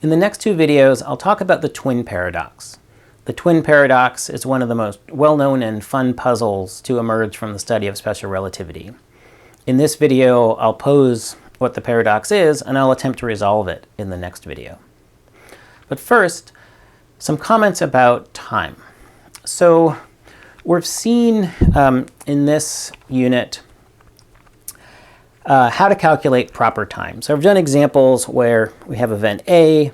In the next two videos, I'll talk about the twin paradox. The twin paradox is one of the most well-known and fun puzzles to emerge from the study of special relativity. In this video, I'll pose what the paradox is, and I'll attempt to resolve it in the next video. But first, some comments about time. So we've seen in this unit how to calculate proper time. So I've done examples where we have event A,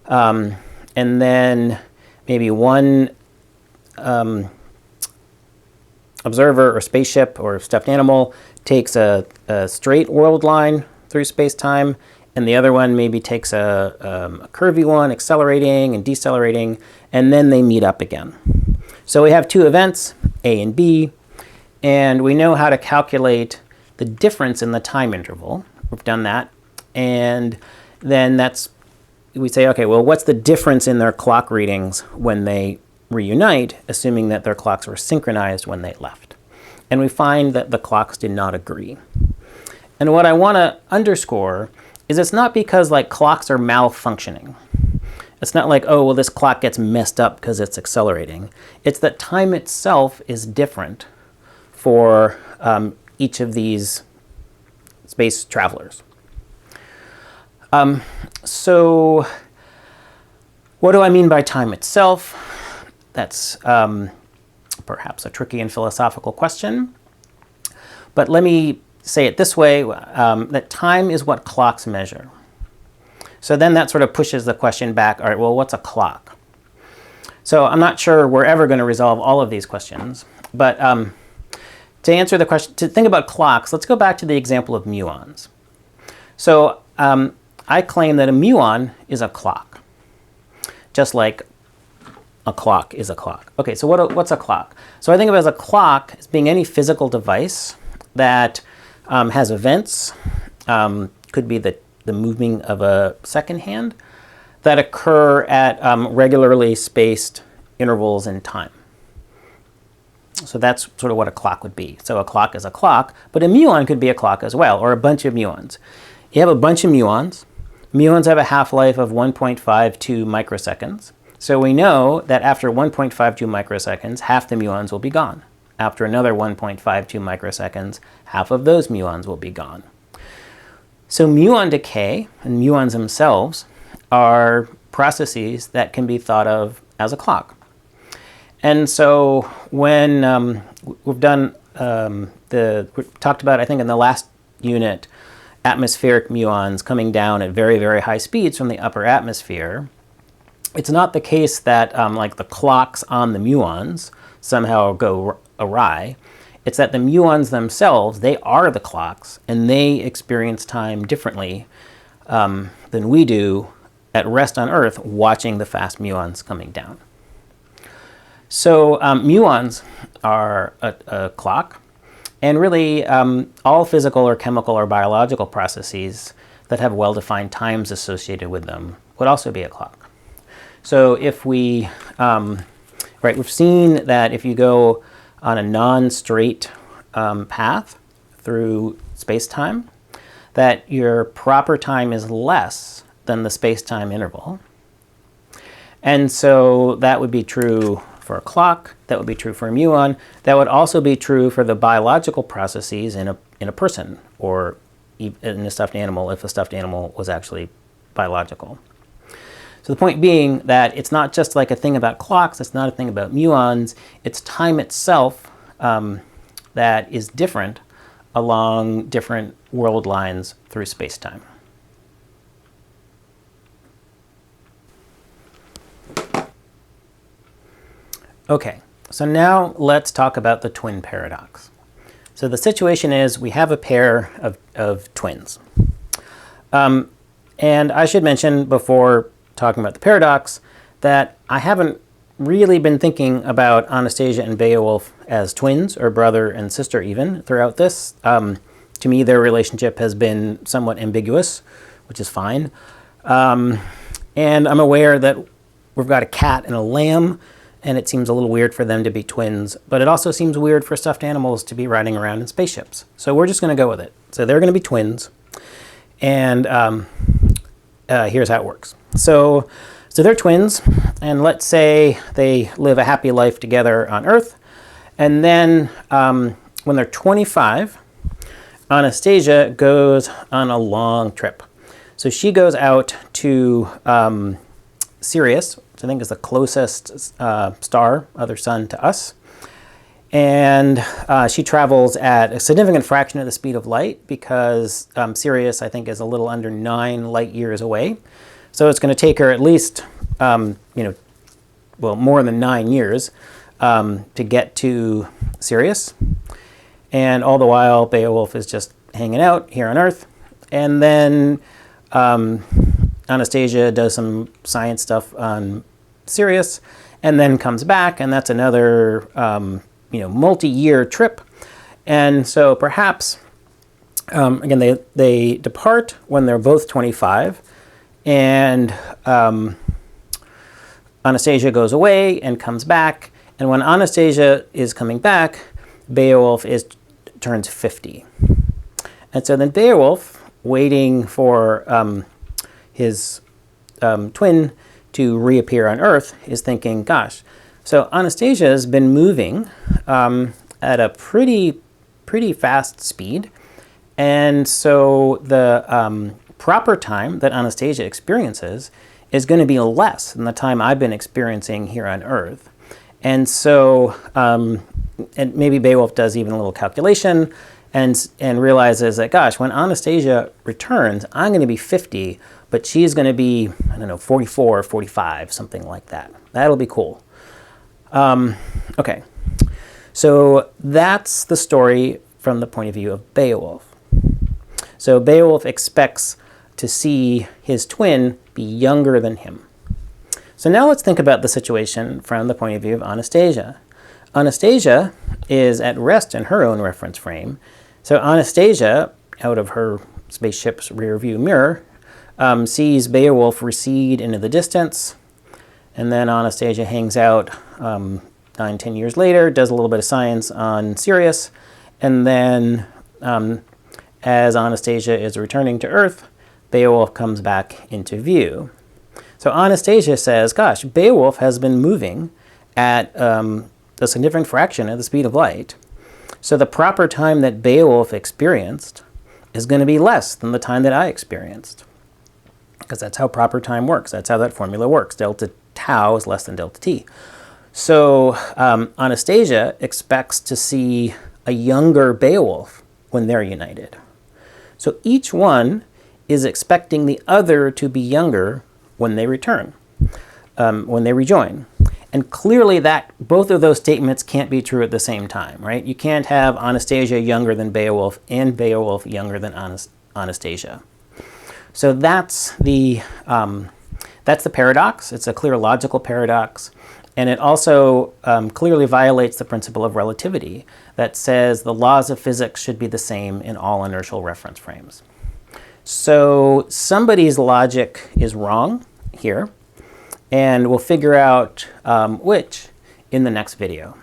and then maybe one observer or spaceship or stuffed animal takes a straight world line through space-time, and the other one maybe takes a curvy one, accelerating and decelerating, and then they meet up again. So we have two events, A and B, and we know how to calculate the difference in the time interval. We've done that. And then we say, okay, well, what's the difference in their clock readings when they reunite, assuming that their clocks were synchronized when they left? And we find that the clocks did not agree. And what I want to underscore is it's not because clocks are malfunctioning. It's not like, oh, well, this clock gets messed up because it's accelerating. It's that time itself is different for each of these space travelers. So what do I mean by time itself? That's perhaps a tricky and philosophical question. But let me say it this way, that time is what clocks measure. So then that sort of pushes the question back, all right, well, what's a clock? So I'm not sure we're ever going to resolve all of these questions, but to answer the question, to think about clocks, let's go back to the example of muons. So I claim that a muon is a clock, just like a clock is a clock. Okay, so what's a clock? So I think of it as a clock as being any physical device that has events, could be the moving of a second hand, that occur at regularly spaced intervals in time. So that's sort of what a clock would be. So a clock is a clock, but a muon could be a clock as well, or a bunch of muons. You have a bunch of muons. Muons have a half-life of 1.52 microseconds. So we know that after 1.52 microseconds, half the muons will be gone. After another 1.52 microseconds, half of those muons will be gone. So muon decay, and muons themselves, are processes that can be thought of as a clock. And so when we've done, we talked about, I think in the last unit, atmospheric muons coming down at very, very high speeds from the upper atmosphere, it's not the case that the clocks on the muons somehow go awry. It's that the muons themselves, they are the clocks, and they experience time differently than we do at rest on Earth watching the fast muons coming down. So muons are a clock, and really all physical or chemical or biological processes that have well-defined times associated with them would also be a clock. So if we've seen that if you go on a non-straight path through space-time, that your proper time is less than the space-time interval. And so that would be true for a clock, that would be true for a muon, that would also be true for the biological processes in a person, or in a stuffed animal if a stuffed animal was actually biological. So the point being that it's not just like a thing about clocks, it's not a thing about muons, it's time itself that is different along different world lines through space-time. Okay, so now let's talk about the twin paradox. So the situation is we have a pair of twins. And I should mention before talking about the paradox that I haven't really been thinking about Anastasia and Beowulf as twins, or brother and sister even, throughout this. To me, their relationship has been somewhat ambiguous, which is fine. And I'm aware that we've got a cat and a lamb, and it seems a little weird for them to be twins, but it also seems weird for stuffed animals to be riding around in spaceships. So we're just going to go with it. So they're going to be twins. And here's how it works. So they're twins, and let's say they live a happy life together on Earth, and then when they're 25, Anastasia goes on a long trip. So she goes out to Sirius, which I think is the closest star, other sun, to us. And she travels at a significant fraction of the speed of light because Sirius, I think, is a little under 9 light years away. So it's going to take her at least, more than 9 years to get to Sirius. And all the while, Beowulf is just hanging out here on Earth. And then Anastasia does some science stuff on Sirius, and then comes back, and that's another multi-year trip. And so perhaps, again, they depart when they're both 25, and Anastasia goes away and comes back. And when Anastasia is coming back, Beowulf turns 50. And so then Beowulf, waiting for his twin to reappear on Earth, is thinking, gosh, so Anastasia has been moving at a pretty fast speed. And so the proper time that Anastasia experiences is going to be less than the time I've been experiencing here on Earth. And so, and maybe Beowulf does even a little calculation and realizes that, gosh, when Anastasia returns, I'm going to be 50, but she's going to be, 44 or 45, something like that. That'll be cool. Okay, so that's the story from the point of view of Beowulf. So Beowulf expects to see his twin be younger than him. So now let's think about the situation from the point of view of Anastasia. Anastasia is at rest in her own reference frame. So Anastasia, out of her spaceship's rear view mirror, sees Beowulf recede into the distance. And then Anastasia hangs out 9-10 years later, does a little bit of science on Sirius. And then as Anastasia is returning to Earth, Beowulf comes back into view. So Anastasia says, gosh, Beowulf has been moving at a significant fraction of the speed of light. So the proper time that Beowulf experienced is going to be less than the time that I experienced. Because that's how proper time works. That's how that formula works. Delta tau is less than delta t. So Anastasia expects to see a younger Beowulf when they're united. So each one is expecting the other to be younger when they return, when they rejoin. And clearly that both of those statements can't be true at the same time, right? You can't have Anastasia younger than Beowulf and Beowulf younger than Anastasia. So that's the paradox. It's a clear logical paradox. And it also clearly violates the principle of relativity that says the laws of physics should be the same in all inertial reference frames. So somebody's logic is wrong here, and we'll figure out which in the next video.